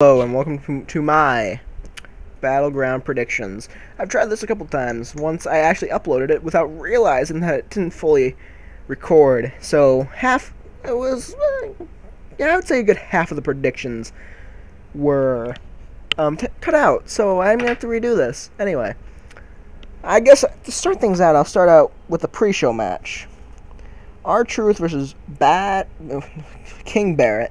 Hello and welcome to my Battleground predictions. I've tried this a couple times. Once I actually uploaded it without realizing that it didn't fully record. So it was, I would say a good half of the predictions were cut out. So I'm gonna have to redo this. Anyway, I guess to start things out, I'll start out with the pre-show match. R-Truth versus King Barrett.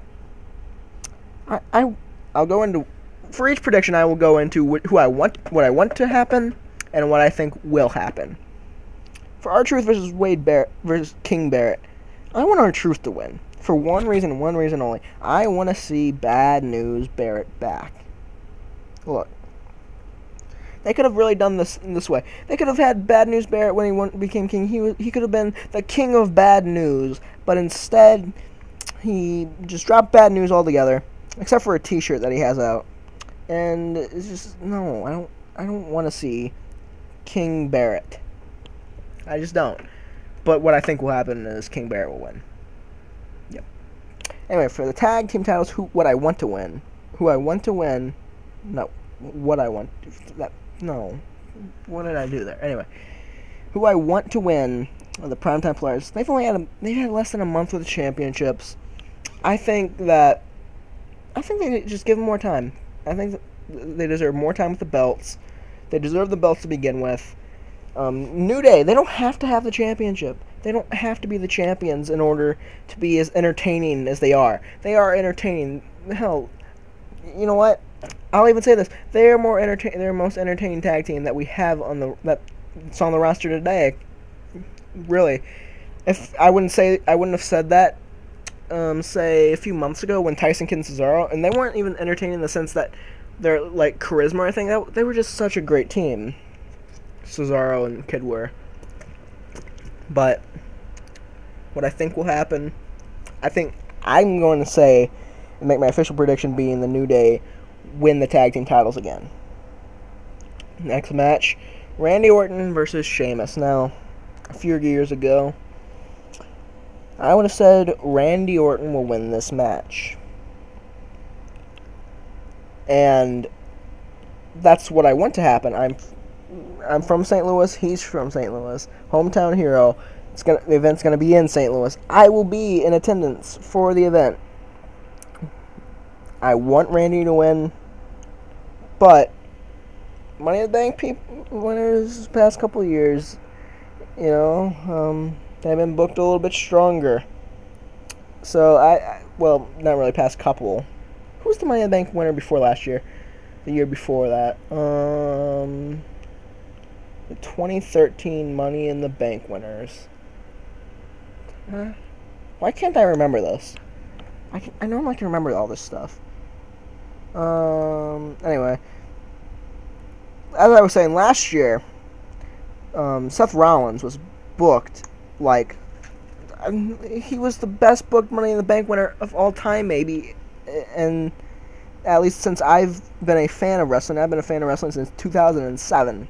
I'll go into, for each prediction I will go into what I want to happen and what I think will happen. For R-Truth versus King Barrett, I want R-Truth to win. For one reason and one reason only. I want to see Bad News Barrett back. Look. They could have really done this in this way. They could have had Bad News Barrett when he became king. He could have been the king of bad news, but instead he just dropped bad news altogether. Except for a T-shirt that he has out, and it's just no. I don't want to see King Barrett. I just don't. But what I think will happen is King Barrett will win. Yep. Anyway, for the tag team titles, what I want to win. No, what I want. No. What did I do there? Anyway, who I want to win are the primetime players. They've had less than a month with the championships. I think they just give them more time. I think they deserve more time with the belts. They deserve the belts to begin with. New Day, they don't have to have the championship. They don't have to be the champions in order to be as entertaining as they are. They are entertaining. Hell, you know what? I'll even say this: they are They're the most entertaining tag team that we have that's on the roster today. Really, if I wouldn't have said that. Say a few months ago when Tyson Kidd and Cesaro, and they weren't even entertaining in the sense that they're like charisma or anything. They were just such a great team. Cesaro and Kidd were. But what I think will happen, I'm going to say and make my official prediction being the New Day win the tag team titles again. Next match, Randy Orton versus Sheamus. Now, a few years ago, I would have said Randy Orton will win this match. And that's what I want to happen. I'm from St. Louis. He's from St. Louis. Hometown hero. The event's going to be in St. Louis. I will be in attendance for the event. I want Randy to win. But Money in the Bank winners past couple of years, they've been booked a little bit stronger. So, well, not really past couple. Who was the Money in the Bank winner before last year? The year before that? The 2013 Money in the Bank winners. Why can't I remember this? I normally can remember all this stuff. Anyway. As I was saying, last year, Seth Rollins was booked like he was the best booked Money in the Bank winner of all time, maybe, and at least since I've been a fan of wrestling. I've been a fan of wrestling since 2007.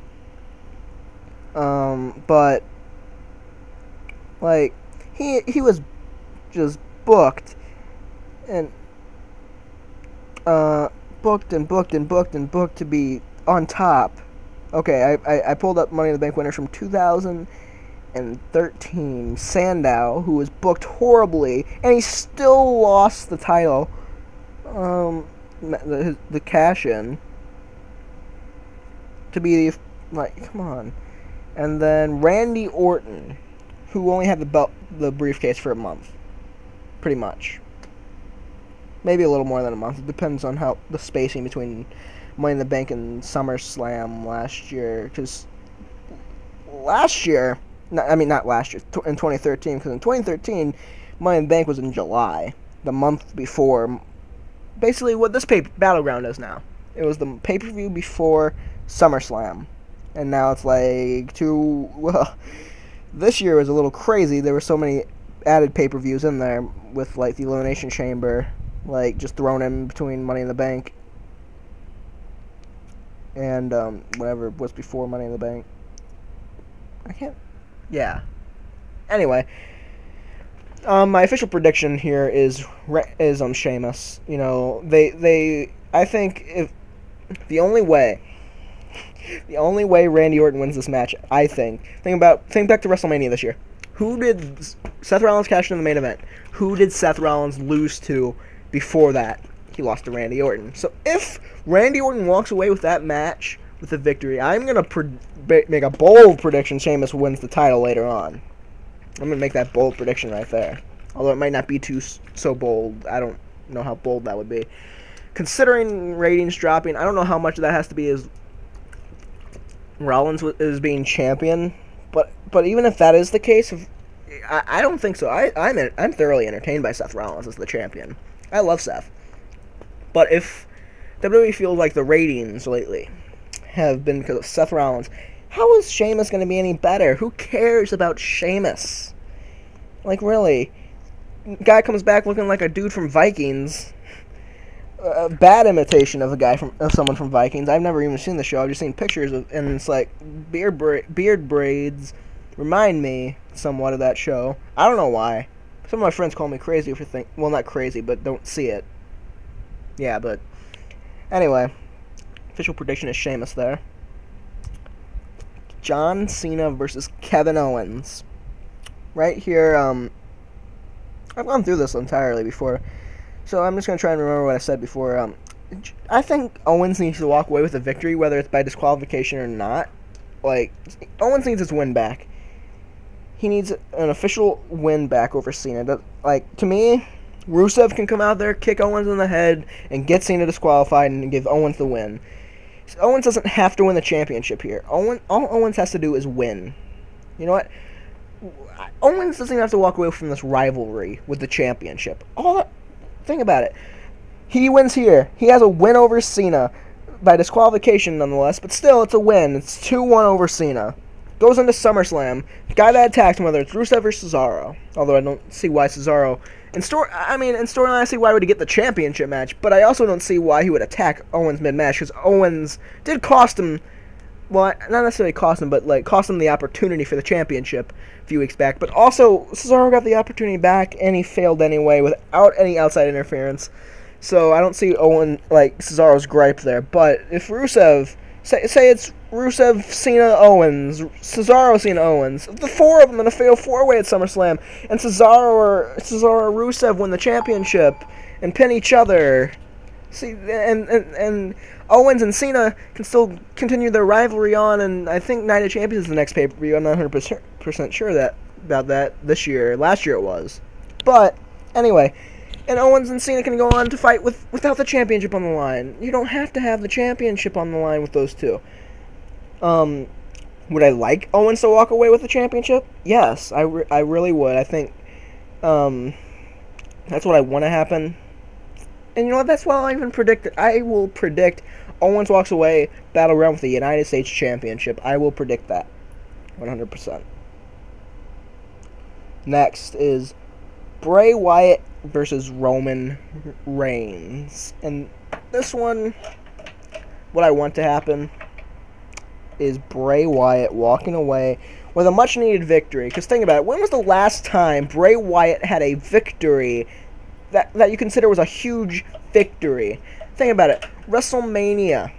But like he was just booked and booked to be on top. Okay, I pulled up Money in the Bank winners from 2013. Sandow, who was booked horribly, and he still lost the title. The cash-in to be come on. And then Randy Orton, who only had the briefcase for a month, pretty much. Maybe a little more than a month. It depends on how the spacing between Money in the Bank and SummerSlam last year, because last year, not last year, in 2013, because in 2013, Money in the Bank was in July, the month before, basically what this Battleground is now. It was the pay-per-view before SummerSlam, and now it's like this year was a little crazy. There were so many added pay-per-views in there, with like the Elimination Chamber, like just thrown in between Money in the Bank and whatever was before Money in the Bank. Yeah. Anyway, My official prediction here is Sheamus. You know, they I think if the only way Randy Orton wins this match, I think think back to WrestleMania this year. Who did Seth Rollins cash in the main event? Who did Seth Rollins lose to before that? He lost to Randy Orton. So if Randy Orton walks away with that match with a victory, I'm going to make a bold prediction Sheamus wins the title later on. I'm going to make that bold prediction right there. Although it might not be so bold. I don't know how bold that would be. Considering ratings dropping, I don't know how much of that has to be as Rollins is being champion. But even if that is the case, I don't think so. I'm thoroughly entertained by Seth Rollins as the champion. I love Seth. But if WWE feels like the ratings lately have been because of Seth Rollins, how is Sheamus going to be any better? Who cares about Sheamus? Like, really? Guy comes back looking like a dude from Vikings. A bad imitation of someone from Vikings. I've never even seen the show. I've just seen pictures of, and it's like beard braids remind me somewhat of that show. I don't know why. Some of my friends call me crazy for well, not crazy, but don't see it. Yeah, but anyway, official prediction is Sheamus there. John Cena versus Kevin Owens. Right here, I've gone through this entirely before, so I'm just going to try and remember what I said before. I think Owens needs to walk away with a victory, whether it's by disqualification or not. Like, Owens needs his win back. He needs an official win back over Cena. Like, to me, Rusev can come out there, kick Owens in the head, and get Cena disqualified and give Owens the win. So Owens doesn't have to win the championship here. All Owens has to do is win. You know what? Owens doesn't even have to walk away from this rivalry with the championship. Think about it. He wins here. He has a win over Cena by disqualification nonetheless, but still it's a win. It's 2-1 over Cena. Goes into SummerSlam. The guy that attacked him, whether it's Rusev or Cesaro, although I don't see why Cesaro in storyline I see why would he get the championship match, but I also don't see why he would attack Owens mid-match, because Owens did cost him, well, not necessarily cost him, but like cost him the opportunity for the championship a few weeks back. But also Cesaro got the opportunity back and he failed anyway without any outside interference. So I don't see Cesaro's gripe there. But if Rusev, say it's Rusev, Cena, Owens, Cesaro, Cena, Owens, the four of them in a fatal four-way at SummerSlam, and Cesaro or Rusev win the championship and pin each other. See, and Owens and Cena can still continue their rivalry on, and I think Night of Champions is the next pay-per-view. I'm not 100% sure about that this year. Last year it was. But anyway, and Owens and Cena can go on to fight without the championship on the line. You don't have to have the championship on the line with those two. Would I like Owens to walk away with the championship? Yes, I really would. I think that's what I want to happen. And you know what? That's why I'll even predict it. I will predict Owens walks away Battleground with the United States Championship. I will predict that 100%. Next is Bray Wyatt versus Roman Reigns. And this one, what I want to happen is Bray Wyatt walking away with a much-needed victory. Because think about it. When was the last time Bray Wyatt had a victory that you consider was a huge victory? Think about it. WrestleMania.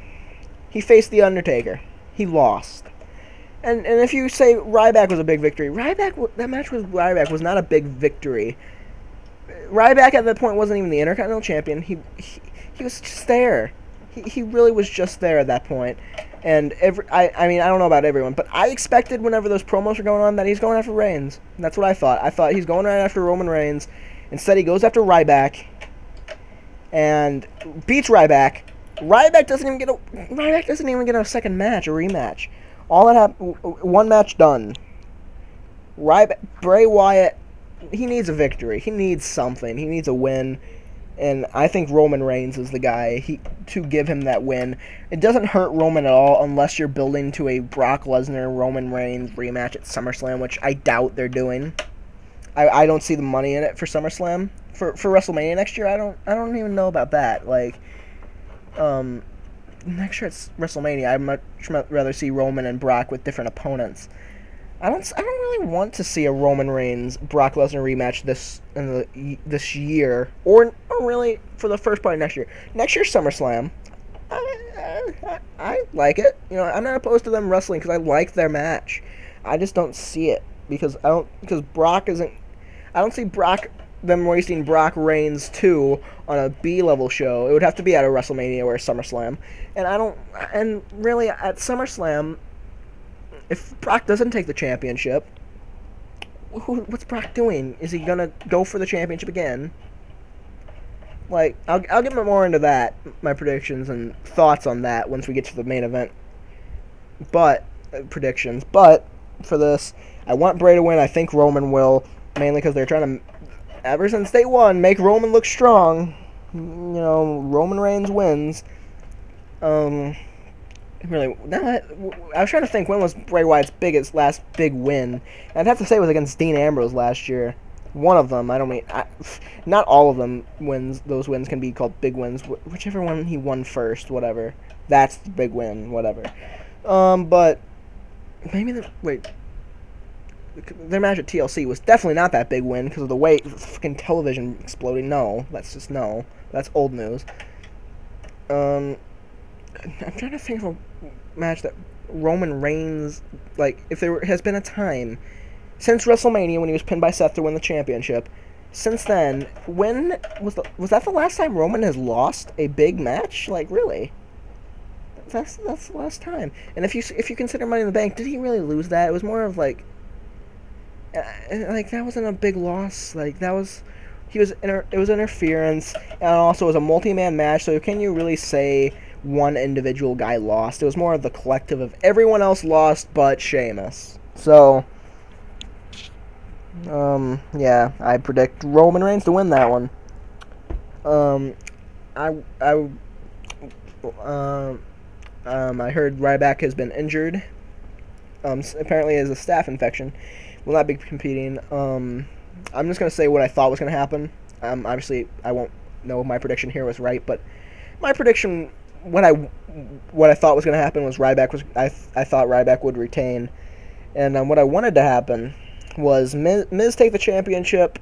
He faced The Undertaker. He lost. And if you say Ryback was a big victory, that match with Ryback was not a big victory. Ryback at that point wasn't even the Intercontinental Champion. He was just there. He really was just there at that point. And I don't know about everyone, but I expected whenever those promos were going on that he's going after Reigns. That's what I thought. I thought he's going right after Roman Reigns. Instead, he goes after Ryback and beats Ryback. Ryback doesn't even get a second match, a rematch. All that happened, one match done. Bray Wyatt, he needs a victory. He needs something. He needs a win. And I think Roman Reigns is the guy to give him that win. It doesn't hurt Roman at all unless you're building to a Brock Lesnar-Roman Reigns rematch at SummerSlam, which I doubt they're doing. I don't see the money in it for SummerSlam. For WrestleMania next year, I don't even know about that. Like, next year it's WrestleMania. I'd much rather see Roman and Brock with different opponents. I don't really want to see a Roman Reigns Brock Lesnar rematch this year, or really for the first part of next year. Next year's SummerSlam, I like it. You know, I'm not opposed to them wrestling because I like their match. I just don't see it because Brock isn't. I don't see them wasting Brock Reigns 2 on a B level show. It would have to be at a WrestleMania or a SummerSlam, and really at SummerSlam, if Brock doesn't take the championship, what's Brock doing? Is he gonna go for the championship again? Like, I'll get more into that, my predictions and thoughts on that once we get to the main event. But predictions. But for this, I want Bray to win. I think Roman will, mainly because they're trying to, ever since day one, make Roman look strong. You know, Roman Reigns wins. Really, I was trying to think, when was Bray Wyatt's last big win? And I'd have to say it was against Dean Ambrose last year. One of them. Not all of them wins. Those wins can be called big wins. Whichever one he won first, whatever. That's the big win, whatever. But maybe their match at TLC was definitely not that big win because of the way the fucking television exploding. No, that's old news. I'm trying to think of a match that Roman Reigns, like, if there has been a time since WrestleMania when he was pinned by Seth to win the championship. Since then, when was that the last time Roman has lost a big match? Like, really? That's the last time. And if you consider Money in the Bank, did he really lose that? It was more of like that wasn't a big loss. Like, it was interference, and also it was a multi-man match. So can you really say one individual guy lost? It was more of the collective of everyone else lost but Sheamus. So yeah, I predict Roman Reigns to win that one. I heard Ryback has been injured. Apparently it is a staph infection. Will not be competing. I'm just gonna say what I thought was gonna happen. Obviously I won't know if my prediction here was right, but my prediction, what I thought was gonna happen was I thought Ryback would retain, and what I wanted to happen was Miz take the championship,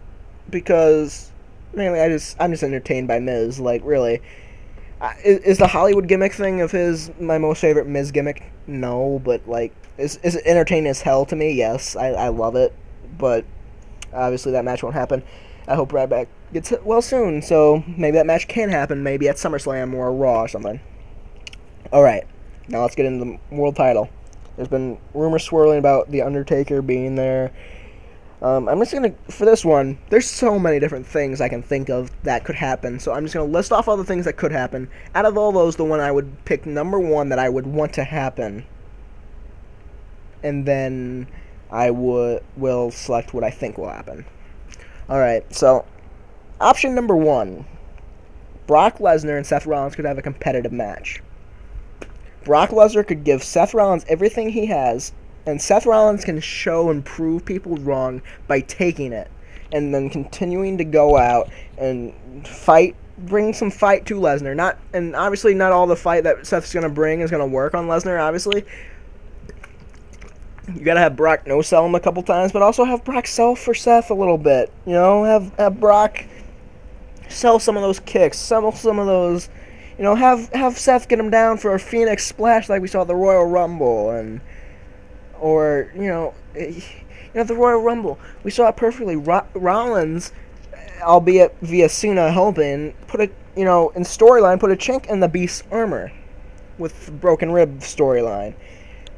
because mainly I'm just entertained by Miz. Like, really, is the Hollywood gimmick thing of his my most favorite Miz gimmick? No, but like, is it entertaining as hell to me? Yes, I love it, but obviously that match won't happen. I hope Ryback gets well soon, so maybe that match can happen, maybe at SummerSlam or Raw or something. Alright, now let's get into the world title. There's been rumors swirling about The Undertaker being there. I'm just going to, for this one, there's so many different things I can think of that could happen, so I'm just going to list off all the things that could happen. Out of all those, the one I would pick number one that I would want to happen, and then I will select what I think will happen. Alright, so option number one, Brock Lesnar and Seth Rollins could have a competitive match. Brock Lesnar could give Seth Rollins everything he has, and Seth Rollins can show and prove people wrong by taking it, and then continuing to go out and fight, bring some fight to Lesnar. And obviously not all the fight that Seth's going to bring is going to work on Lesnar, obviously. You got to have Brock no-sell him a couple times, but also have Brock sell for Seth a little bit. You know, have Brock sell some of those kicks, sell some of those, you know, have Seth get him down for a Phoenix Splash like we saw at the Royal Rumble, or the Royal Rumble. We saw it perfectly. Rollins, albeit via Cena helping, in storyline, put a chink in the Beast's armor with the broken rib storyline.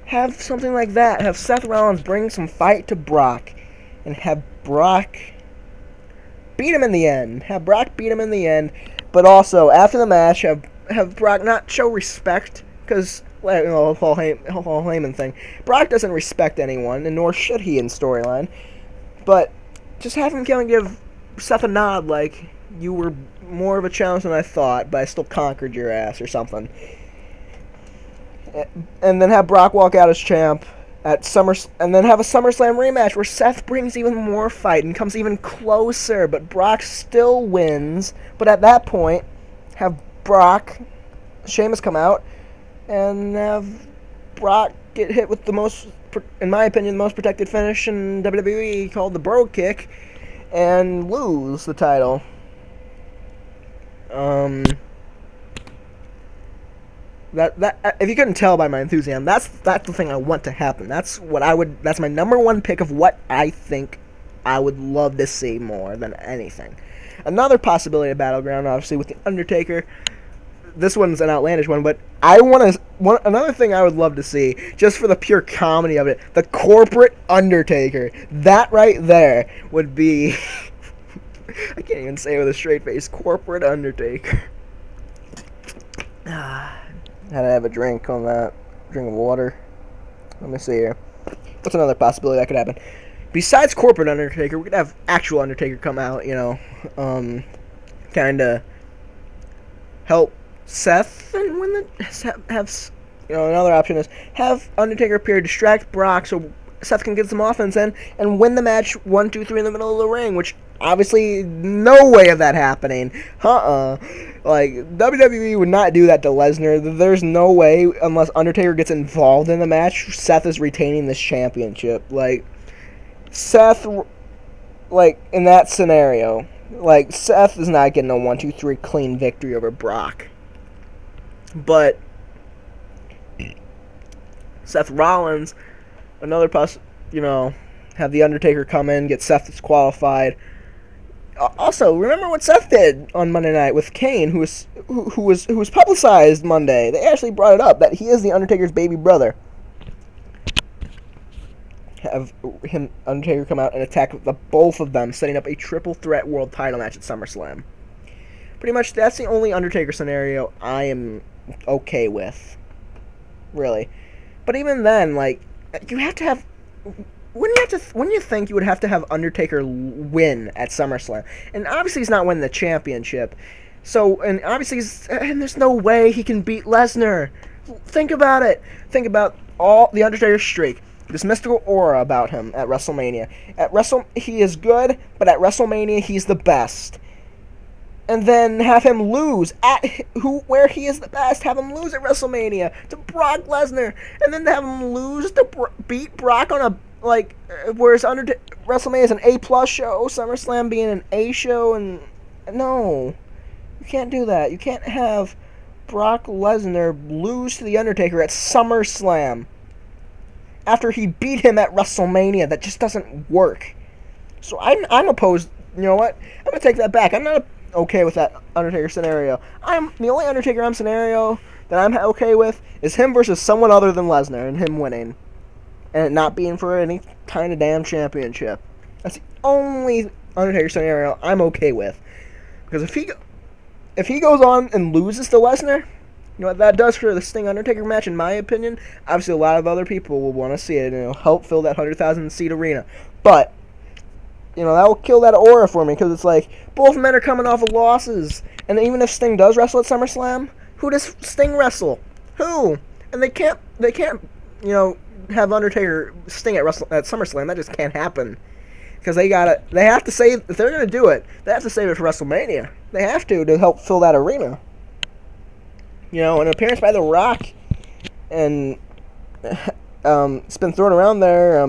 Have something like that. Have Seth Rollins bring some fight to Brock, and have Brock beat him in the end. But also, after the match, have Brock not show respect, because, the Paul Heyman thing. Brock doesn't respect anyone, and nor should he in storyline. But just have him give Seth a nod, like, you were more of a challenge than I thought, but I still conquered your ass, or something. And then have Brock walk out as champ at and then have a SummerSlam rematch where Seth brings even more fight and comes even closer, but Brock still wins. But at that point, have Sheamus come out, and have Brock get hit with the most in my opinion, the most protected finish in WWE, called the Bro Kick, and lose the title. That if you couldn't tell by my enthusiasm, that's the thing I want to happen. That's my number one pick of what I think I would love to see more than anything. Another possibility of Battleground, obviously, with the Undertaker. This one's an outlandish one, but another thing I would love to see, just for the pure comedy of it, the corporate Undertaker. That right there would be I can't even say it with a straight face. Corporate Undertaker. Had to have a drink on that. Drink of water. Let me see here. What's another possibility that could happen? Besides corporate Undertaker, we could have actual Undertaker come out, kind of help Seth and win the another option is have Undertaker appear, distract Brock so Seth can get some offense in and win the match 1, 2, 3 in the middle of the ring, which obviously no way of that happening. Like, WWE would not do that to Lesnar. There's no way, unless Undertaker gets involved in the match, Seth is retaining this championship. Like, Seth, like, in that scenario, like, Seth is not getting a 1, 2, 3 clean victory over Brock. But Seth Rollins, another have the Undertaker come in, get Seth disqualified. Also, remember what Seth did on Monday night with Kane, who was publicized Monday. They actually brought it up that he is the Undertaker's baby brother. Have Undertaker come out and attack both of them, setting up a triple threat world title match at SummerSlam. Pretty much, that's the only Undertaker scenario I am okay with, really. But even then, like, you have to have. Wouldn't you think you would have to have Undertaker win at SummerSlam? And obviously he's not winning the championship. So, and obviously there's no way he can beat Lesnar. Think about it. Think about all the Undertaker streak. This mystical aura about him at WrestleMania. He is good, but at WrestleMania he's the best. And then have him lose where he is the best. Have him lose at WrestleMania to Brock Lesnar, and then have him lose to beat Brock on a whereas WrestleMania is an A+ show, SummerSlam being an A show, and no, you can't do that. You can't have Brock Lesnar lose to the Undertaker at SummerSlam after he beat him at WrestleMania. That just doesn't work. So I'm opposed. You know what? I'm gonna take that back. I'm not okay with that Undertaker scenario. The only Undertaker scenario that I'm okay with is him versus someone other than Lesnar and him winning. And it not being for any kind of damn championship. That's the only Undertaker scenario I'm okay with. Because if he goes on and loses to Lesnar, you know what that does for the Sting Undertaker match, in my opinion? Obviously, a lot of other people will want to see it, and it'll help fill that 100,000 seat arena. But that will kill that aura for me, because it's like both men are coming off of losses, and even if Sting does wrestle at SummerSlam, who does Sting wrestle? Who? And they can't have Undertaker Sting at SummerSlam. That just can't happen, because they have to save, if they're gonna do it, they have to save it for WrestleMania. They have to help fill that arena. An appearance by The Rock, and it's been thrown around there.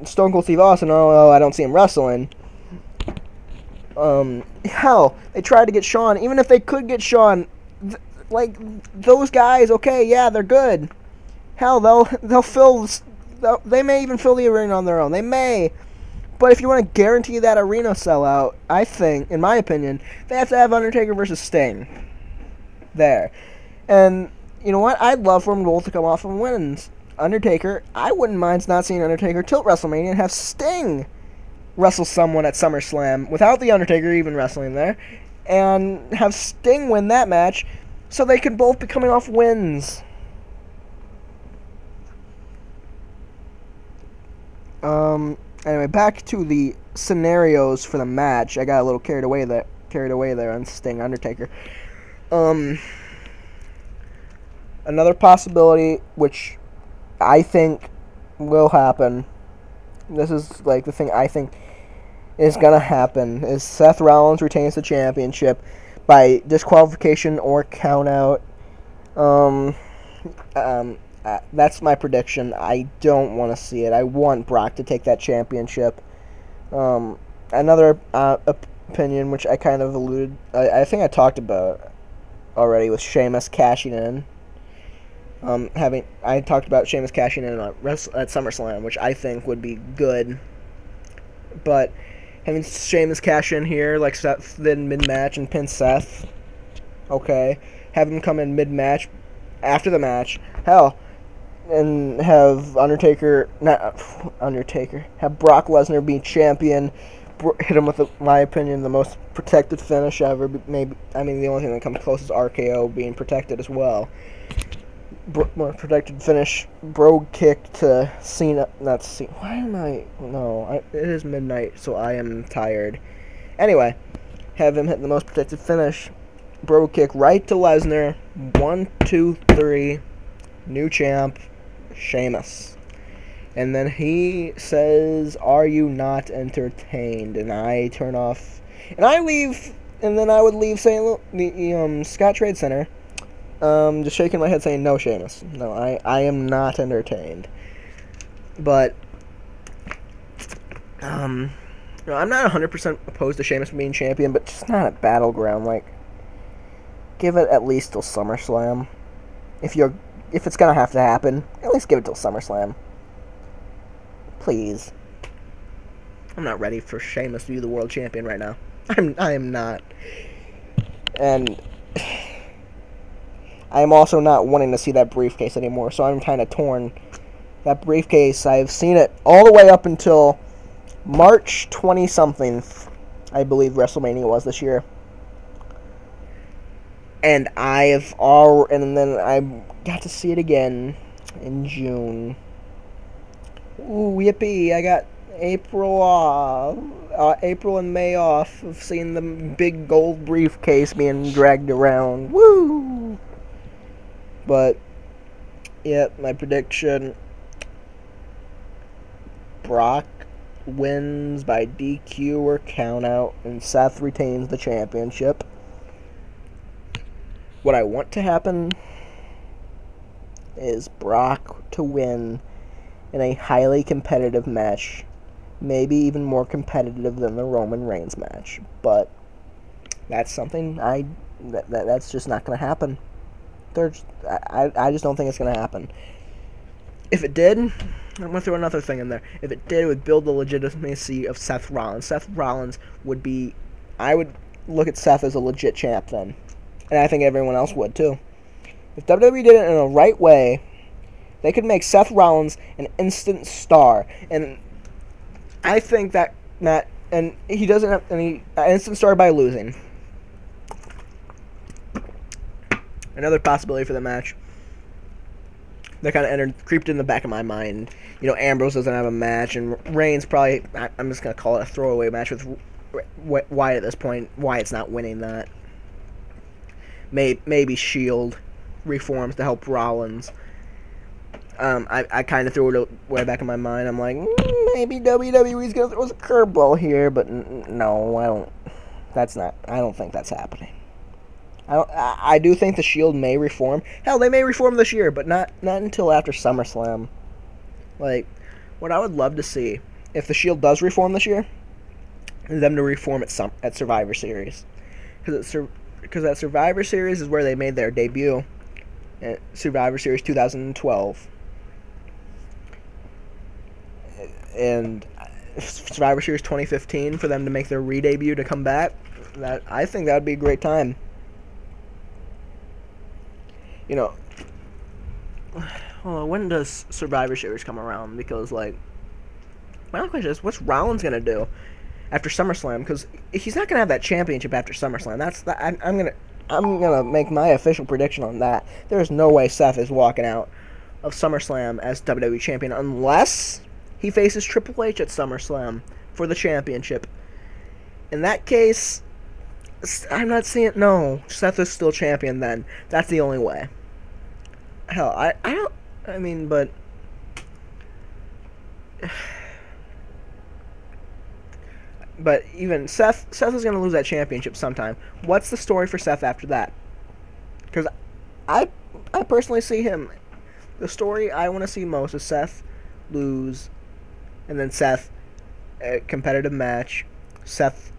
Stone Cold Steve Austin. Oh, I don't see him wrestling. Hell, they tried to get Shawn. Even if they could get Shawn, those guys, okay, yeah, they're good. Hell, they may even fill the arena on their own. They may. But if you want to guarantee that arena sellout, I think, in my opinion, they have to have Undertaker versus Sting. There. And, you know what? I'd love for them both to come off and win. Undertaker, I wouldn't mind not seeing Undertaker till WrestleMania and have Sting wrestle someone at SummerSlam without the Undertaker even wrestling there, and have Sting win that match so they could both be coming off wins. Anyway, back to the scenarios for the match. I got a little carried away there on Sting Undertaker. Another possibility, which I think will happen, this is like the thing I think is gonna happen, is Seth Rollins retains the championship by disqualification or count out. I That's my prediction. I don't want to see it. I want Brock to take that championship. Another opinion, which I kind of alluded, I think I talked about already, with Sheamus cashing in. I talked about Sheamus cashing in at SummerSlam, which I think would be good. But having Sheamus cash in here, like Seth did mid-match and pin Seth, okay. Have him come in mid-match, after the match, hell, and have have Brock Lesnar be champion, hit him with, my opinion, the most protected finish ever. Maybe, I mean, the only thing that comes close is RKO being protected as well. More protected finish, brogue kick to Cena. Not Cena. Why am I? No, it is midnight, so I am tired. Anyway, have him hit the most protected finish, brogue kick right to Lesnar. 1, 2, 3, new champ, Sheamus. And then he says, "Are you not entertained?" And I turn off, and I leave, and then I would leave the Scott Trade Center. Just shaking my head saying, "No, Sheamus. No, I am not entertained." But, I'm not 100% opposed to Sheamus being champion, but just not at Battleground. Like, give it at least till SummerSlam. If it's gonna have to happen, at least give it till SummerSlam. Please. I'm not ready for Sheamus to be the world champion right now. I am not. And I am also not wanting to see that briefcase anymore, so I'm kind of torn. That briefcase, I've seen it all the way up until March 20-something, I believe WrestleMania was this year. And and then I got to see it again in June. Ooh, yippee, I got April and May off of seeing the big gold briefcase being dragged around. Woo! But, yeah, my prediction, Brock wins by DQ or countout, and Seth retains the championship. What I want to happen is Brock to win in a highly competitive match, maybe even more competitive than the Roman Reigns match. But that's something that's just not going to happen. I just don't think it's going to happen. If it did, I'm going to throw another thing in there. If it did, it would build the legitimacy of Seth Rollins. Seth Rollins would be, I would look at Seth as a legit champ then. And I think everyone else would too. If WWE did it in the right way, they could make Seth Rollins an instant star. And I think that and he doesn't have any instant star by losing. Another possibility for the match that kind of creeped in the back of my mind. Ambrose doesn't have a match, and Reigns probably, I'm just going to call it a throwaway match with Wyatt at this point. Wyatt's not winning that. Maybe Shield reforms to help Rollins. I kind of threw it way back in my mind. I'm like, maybe WWE's going to throw us a curveball here, but no, I don't think that's happening. I do think the Shield may reform. Hell, they may reform this year, but not until after SummerSlam. Like, what I would love to see, if the Shield does reform this year, is them to reform at Survivor Series. Because at Survivor Series is where they made their debut. At Survivor Series 2012. And Survivor Series 2015, for them to make their re-debut to come back, I think that would be a great time. When does Survivor Series come around? Because, like, my only question is, what's Rollins gonna do after SummerSlam? Because he's not gonna have that championship after SummerSlam. I'm gonna make my official prediction on that. There's no way Seth is walking out of SummerSlam as WWE champion unless he faces Triple H at SummerSlam for the championship. In that case, I'm not seeing. No, Seth is still champion then. That's the only way. Hell, I don't. I mean, but even Seth is going to lose that championship sometime. What's the story for Seth after that? Because I personally see him The story I want to see most is Seth lose, and then Seth, a competitive match, Seth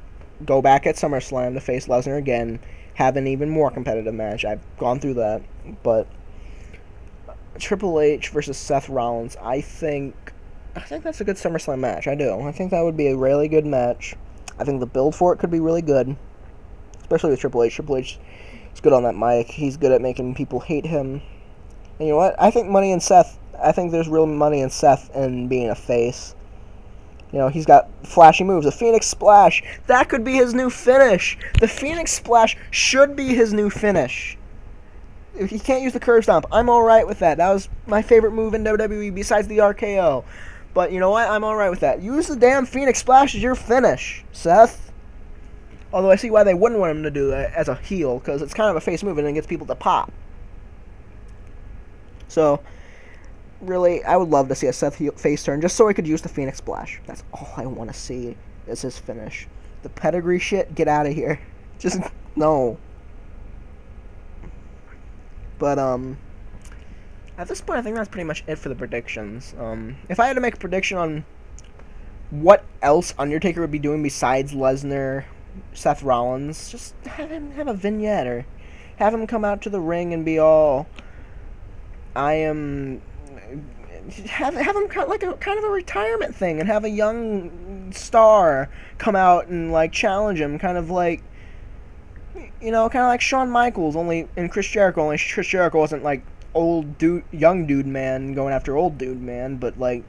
go back at SummerSlam to face Lesnar again, have an even more competitive match. I've gone through that, but Triple H versus Seth Rollins, I think that's a good SummerSlam match. I do. I think that would be a really good match. I think the build for it could be really good, especially with Triple H. Triple H is good on that mic. He's good at making people hate him. And you know what? I think there's real money in Seth in being a face. You know, he's got flashy moves. The Phoenix Splash, that could be his new finish. The Phoenix Splash should be his new finish. If he can't use the curb stomp, I'm alright with that. That was my favorite move in WWE besides the RKO. But you know what? I'm alright with that. Use the damn Phoenix Splash as your finish, Seth. Although I see why they wouldn't want him to do that as a heel, because it's kind of a face move and it gets people to pop. So, really, I would love to see a Seth face turn just so he could use the Phoenix Splash. That's all I want to see is his finish. The pedigree shit, get out of here. Just, no. But, at this point, I think that's pretty much it for the predictions. If I had to make a prediction on what else Undertaker would be doing besides Lesnar, Seth Rollins, just have him have a vignette, or have him come out to the ring and be all, have him like a kind of a retirement thing, and have a young star come out and like challenge him, kind of like, you know, kind of like Shawn Michaels, only Chris Jericho wasn't like young dude man going after old dude man, but like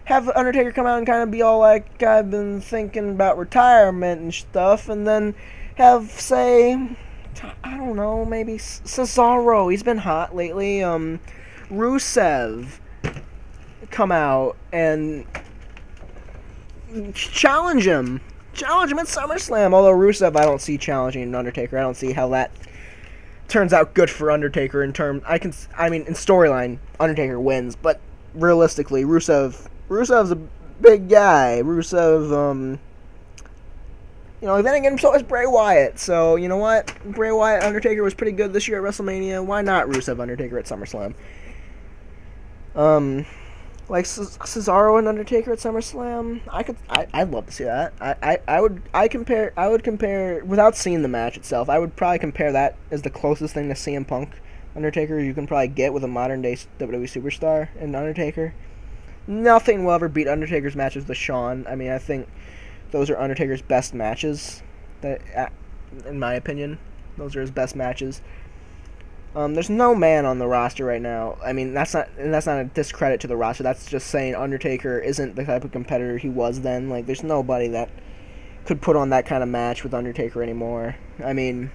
have Undertaker come out and kind of be all like, I've been thinking about retirement and stuff, and then have, say, I don't know, maybe Cesaro, he's been hot lately, Rusev come out and challenge him at SummerSlam. Although Rusev, I don't see challenging Undertaker. I don't see how that turns out good for Undertaker in storyline, Undertaker wins, but realistically, Rusev's a big guy. Rusev, you know, then again, so is Bray Wyatt. So, you know what? Bray Wyatt, Undertaker was pretty good this year at WrestleMania. Why not Rusev, Undertaker at SummerSlam? Like Cesaro and Undertaker at SummerSlam, I'd love to see that. I would compare without seeing the match itself. I would probably compare that as the closest thing to CM Punk Undertaker you can probably get with a modern day WWE superstar and Undertaker. Nothing will ever beat Undertaker's matches with Shawn. I mean, I think those are Undertaker's best matches. In my opinion, those are his best matches. There's no man on the roster right now. I mean, that's not a discredit to the roster. That's just saying Undertaker isn't the type of competitor he was then. Like, there's nobody that could put on that kind of match with Undertaker anymore. I mean,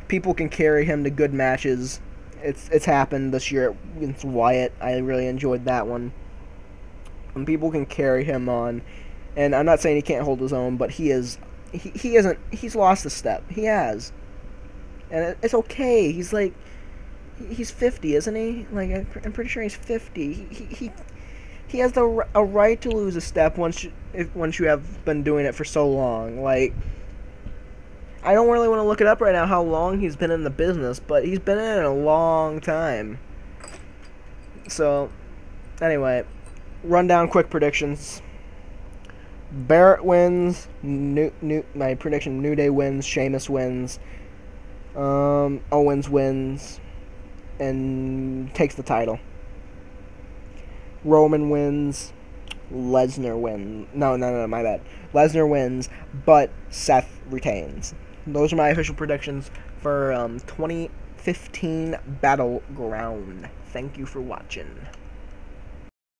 people can carry him to good matches. It's happened this year against Wyatt. I really enjoyed that one. And people can carry him on. And I'm not saying he can't hold his own, but he's lost a step. He has. And it's okay. He's 50, isn't he? Like, I'm pretty sure he's 50. He has a right to lose a step once you have been doing it for so long. Like, I don't really want to look it up right now how long he's been in the business, but he's been in it a long time. So, anyway, run down quick predictions. Barrett wins. My prediction: New Day wins. Sheamus wins. Owens wins and takes the title. Roman wins. Lesnar wins. No, my bad. Lesnar wins, but Seth retains. Those are my official predictions for 2015 Battleground. Thank you for watching.